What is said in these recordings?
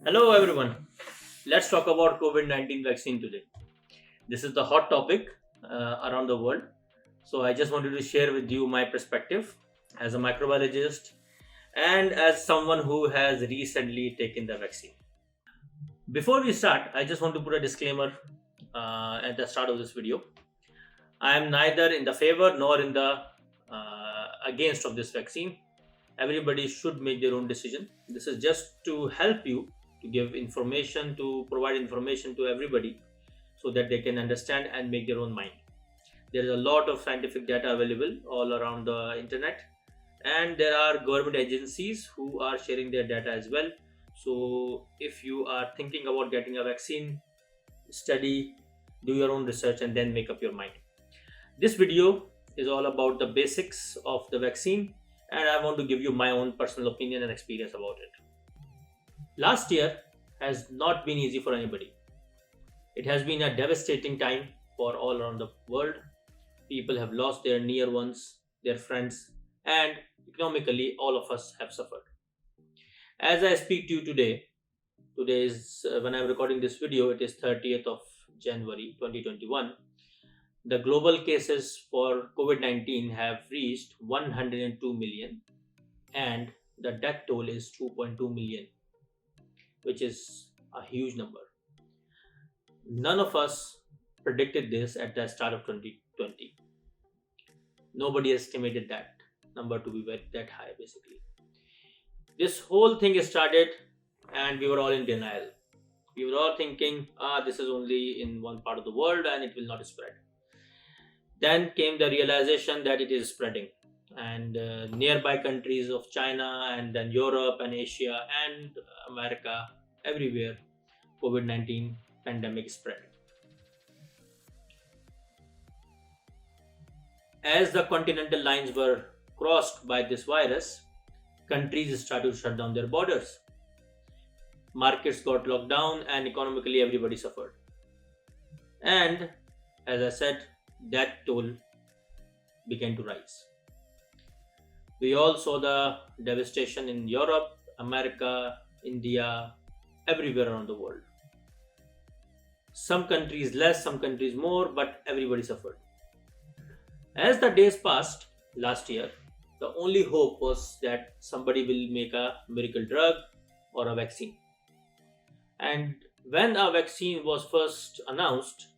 Hello everyone. Let's talk about COVID-19 vaccine today. This is the hot topic around the world. So I just wanted to share with you my perspective as a microbiologist and as someone who has recently taken the vaccine. Before we start, I just want to put a disclaimer at the start of this video. I am neither in the favor nor in the against of this vaccine. Everybody should make their own decision. This is just to help you to give information, to provide information to everybody so that they can understand and make their own mind. There is a lot of scientific data available all around the internet, and there are government agencies who are sharing their data as well. So if you are thinking about getting a vaccine, study, do your own research, and then make up your mind. This video is all about the basics of the vaccine, and I want to give you my own personal opinion and experience about it. Last year has not been easy for anybody. It has been a devastating time for all around the world. People have lost their near ones, their friends, and economically, all of us have suffered. As I speak to you today is when I'm recording this video, it is 30th of January 2021. The global cases for COVID 19 have reached 102 million, and the death toll is 2.2 million, which is a huge number. None of us predicted this at the start of 2020. Nobody estimated that number to be that high, basically. This whole thing started, and we were all in denial. We were all thinking, this is only in one part of the world and it will not spread. Then came the realization that it is spreading, and nearby countries of China and then Europe and Asia and America, everywhere, COVID-19 pandemic spread. As the continental lines were crossed by this virus, countries started to shut down their borders. Markets got locked down and economically everybody suffered. And as I said, death toll began to rise. We all saw the devastation in Europe, America, India, everywhere around the world. Some countries less, some countries more, but everybody suffered. As the days passed last year, the only hope was that somebody will make a miracle drug or a vaccine. And when a vaccine was first announced,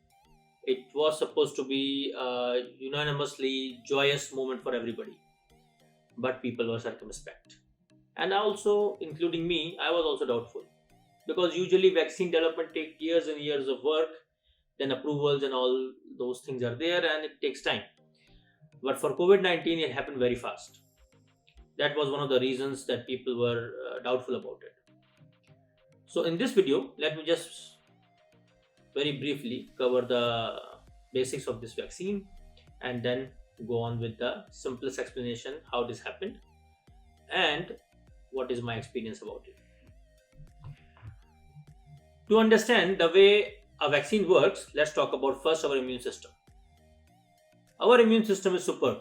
it was supposed to be a unanimously joyous moment for everybody. But people were circumspect. And also, including me, I was also doubtful. Because usually vaccine development takes years and years of work, then approvals and all those things are there, and it takes time. But for COVID-19, it happened very fast. That was one of the reasons that people were doubtful about it. So in this video, let me just very briefly cover the basics of this vaccine and then go on with the simplest explanation how this happened and what is my experience about it. To understand the way a vaccine works, let's talk about first our immune system. Our immune system is superb.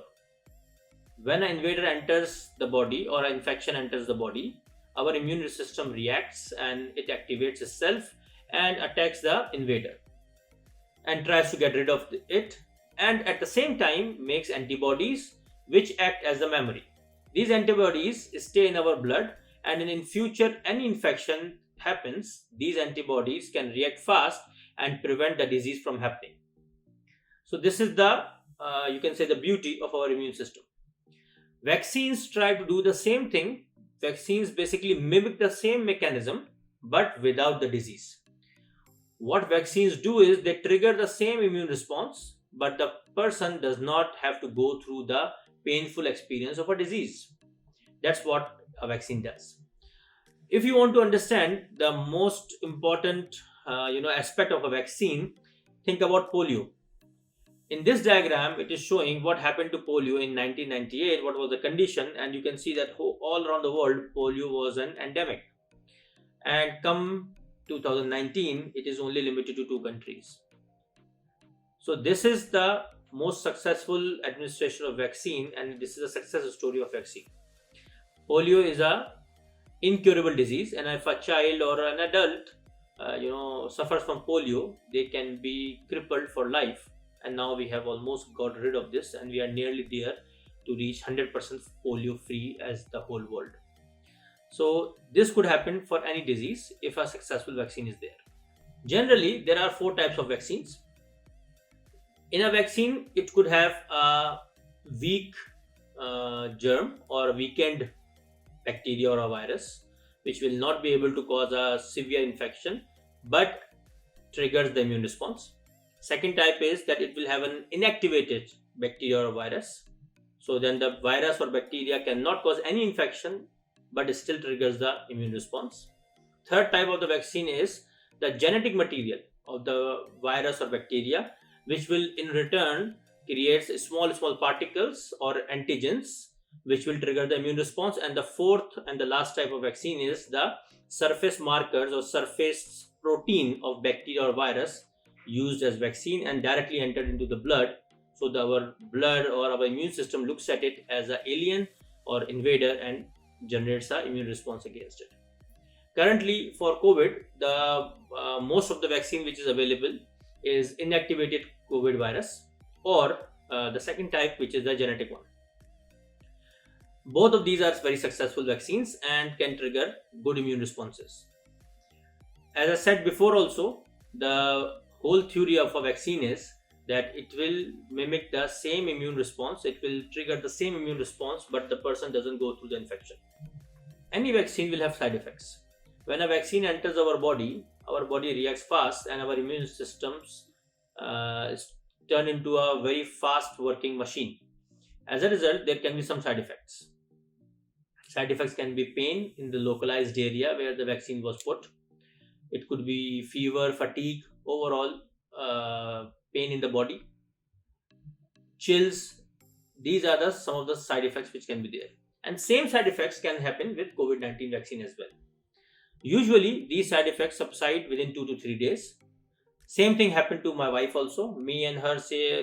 When an invader enters the body or an infection enters the body, our immune system reacts and it activates itself and attacks the invader and tries to get rid of it, and at the same time makes antibodies which act as the memory. These antibodies stay in our blood, and in future any infection happens, these antibodies can react fast and prevent the disease from happening. So this is the you can say the beauty of our immune system. Vaccines try to do the same thing. Vaccines basically mimic the same mechanism but without the disease. What vaccines do is they trigger the same immune response, but the person does not have to go through the painful experience of a disease. That's what a vaccine does. If you want to understand the most important aspect of a vaccine, think about polio. In this diagram, it is showing what happened to polio in 1998, what was the condition, and you can see that all around the world, polio was an endemic. And come 2019, it is only limited to 2 countries. So this is the most successful administration of vaccine, and this is a success story of vaccine. Polio is a incurable disease, and if a child or an adult suffers from polio, they can be crippled for life. And now we have almost got rid of this, and we are nearly there to reach 100% polio free as the whole world. So this could happen for any disease if a successful vaccine is there. Generally, there are four types of vaccines. In a vaccine, it could have a weak germ or a weakened bacteria or a virus, which will not be able to cause a severe infection but triggers the immune response. Second type is that it will have an inactivated bacteria or virus. So then the virus or bacteria cannot cause any infection but it still triggers the immune response. Third type of the vaccine is the genetic material of the virus or bacteria, which will in return create small particles or antigens which will trigger the immune response. And the fourth and the last type of vaccine is the surface markers or surface protein of bacteria or virus used as vaccine and directly entered into the blood. So our blood or our immune system looks at it as an alien or invader and generates an immune response against it. Currently for COVID, the most of the vaccine which is available is inactivated COVID virus or the second type, which is the genetic one. Both of these are very successful vaccines and can trigger good immune responses. As I said before also, the whole theory of a vaccine is that it will mimic the same immune response, it will trigger the same immune response, but the person doesn't go through the infection. Any vaccine will have side effects. When a vaccine enters our body reacts fast and our immune systems turn into a very fast working machine. As a result, there can be some side effects. Side effects can be pain in the localized area where the vaccine was put. It could be fever, fatigue, overall pain in the body, chills. These are some of the side effects which can be there. And same side effects can happen with COVID-19 vaccine as well. Usually, these side effects subside within 2 to 3 days. Same thing happened to my wife also. Me and her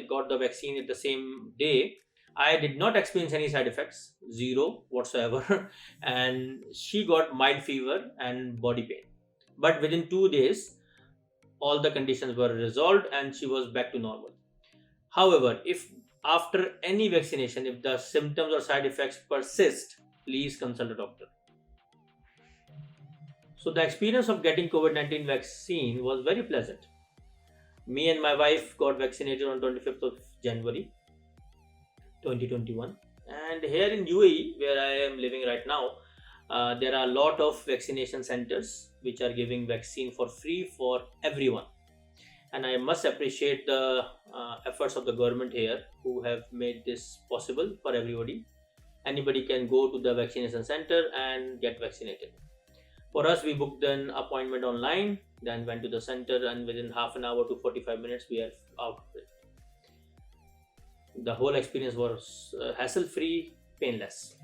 got the vaccine at the same day. I did not experience any side effects, zero whatsoever, and she got mild fever and body pain. But within 2 days, all the conditions were resolved and she was back to normal. However, if after any vaccination, if the symptoms or side effects persist, please consult a doctor. So the experience of getting COVID-19 vaccine was very pleasant. Me and my wife got vaccinated on 25th of January 2021, and here in UAE where I am living right now, there are a lot of vaccination centers which are giving vaccine for free for everyone, and I must appreciate the efforts of the government here who have made this possible for everybody. Anybody can go to the vaccination center and get vaccinated. For us, we booked an appointment online, then went to the center, and within half an hour to 45 minutes we are out of it. The whole experience was hassle-free, painless.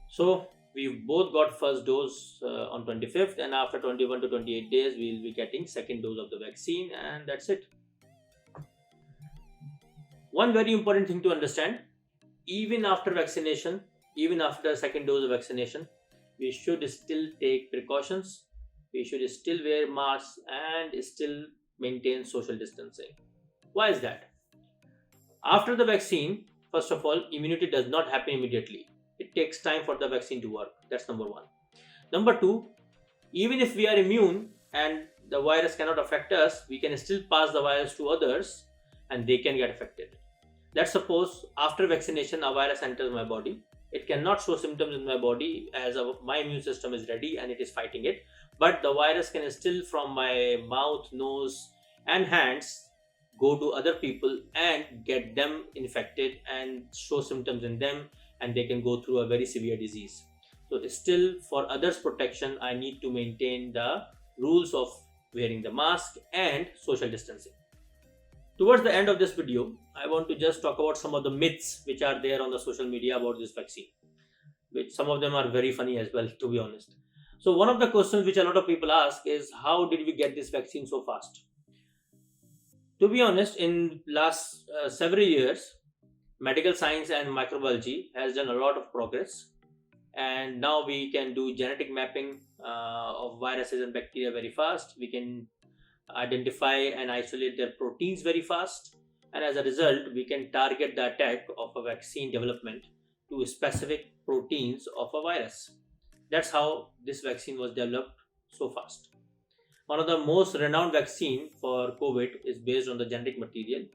So we both got first dose on 25th, and after 21 to 28 days we will be getting second dose of the vaccine, and that's it. One very important thing to understand, even after vaccination, even after the second dose of vaccination, we should still take precautions. We should still wear masks and still maintain social distancing. Why is that? After the vaccine, first of all, immunity does not happen immediately. It takes time for the vaccine to work. That's number one. Number two, even if we are immune and the virus cannot affect us, we can still pass the virus to others and they can get affected. Let's suppose after vaccination a virus enters my body. It cannot show symptoms in my body as my immune system is ready and it is fighting it. But the virus can still from my mouth, nose and hands go to other people and get them infected and show symptoms in them, and they can go through a very severe disease. So still for others' protection, I need to maintain the rules of wearing the mask and social distancing. Towards the end of this video, I want to just talk about some of the myths which are there on the social media about this vaccine, which some of them are very funny as well, to be honest. So one of the questions which a lot of people ask is, how did we get this vaccine so fast? To be honest, in last several years, medical science and microbiology has done a lot of progress, and now we can do genetic mapping of viruses and bacteria very fast. We can identify and isolate their proteins very fast, and as a result we can target the attack of a vaccine development to specific proteins of a virus. That's how this vaccine was developed so fast. One of the most renowned vaccine for COVID is based on the genetic material,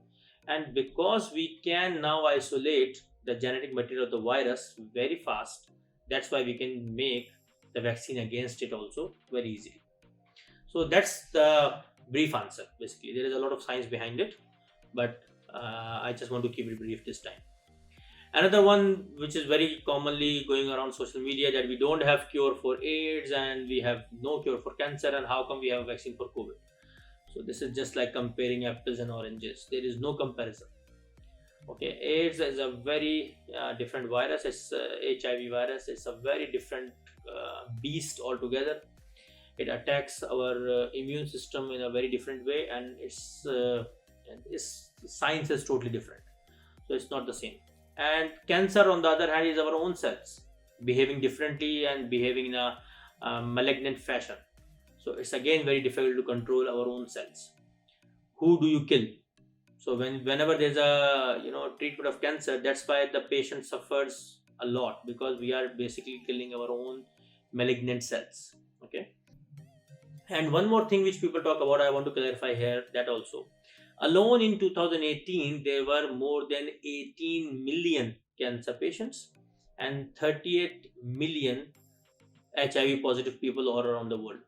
and because we can now isolate the genetic material of the virus very fast, that's why we can make the vaccine against it also very easily. So that's the brief answer. Basically, there is a lot of science behind it, but I just want to keep it brief this time. Another one which is very commonly going around social media, that we don't have cure for AIDS and we have no cure for cancer, and how come we have a vaccine for COVID? So this is just like comparing apples and oranges. There is no comparison. Okay, AIDS is a very different virus. It's HIV virus. It's a very different beast altogether. It attacks our immune system in a very different way, and its science is totally different. So it's not the same. And cancer, on the other hand, is our own cells behaving differently and behaving in a malignant fashion. So it's again very difficult to control our own cells. Who do you kill? So whenever there's a treatment of cancer, that's why the patient suffers a lot, because we are basically killing our own malignant cells. Okay. And one more thing which people talk about, I want to clarify here that also. Alone in 2018, there were more than 18 million cancer patients and 38 million HIV positive people all around the world.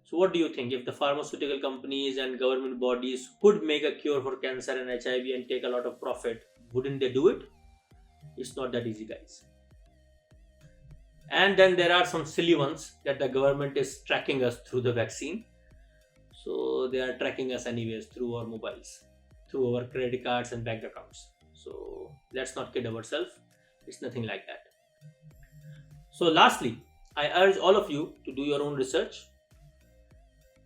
So what do you think? If the pharmaceutical companies and government bodies could make a cure for cancer and HIV and take a lot of profit, wouldn't they do it? It's not that easy, guys. And then there are some silly ones that the government is tracking us through the vaccine. So they are tracking us anyways through our mobiles, through our credit cards and bank accounts. So let's not kid ourselves. It's nothing like that. So lastly, I urge all of you to do your own research.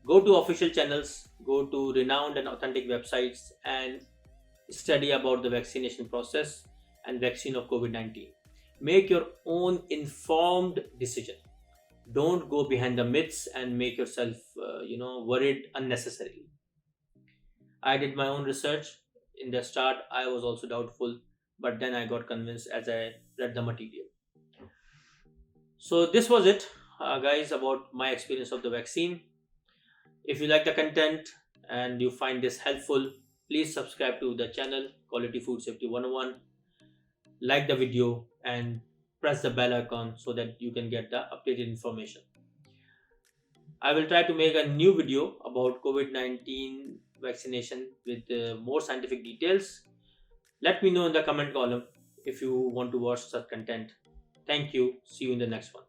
Go to official channels, go to renowned and authentic websites, and study about the vaccination process and vaccine of COVID-19. Make your own informed decision. Don't go behind the myths and make yourself, worried unnecessarily. I did my own research. In the start, I was also doubtful, but then I got convinced as I read the material. So this was it, guys, about my experience of the vaccine. If you like the content and you find this helpful, please subscribe to the channel Quality Food Safety 101. Like the video and press the bell icon so that you can get the updated information. I will try to make a new video about COVID-19 vaccination with more scientific details. Let me know in the comment column if you want to watch such content. Thank you. See you in the next one.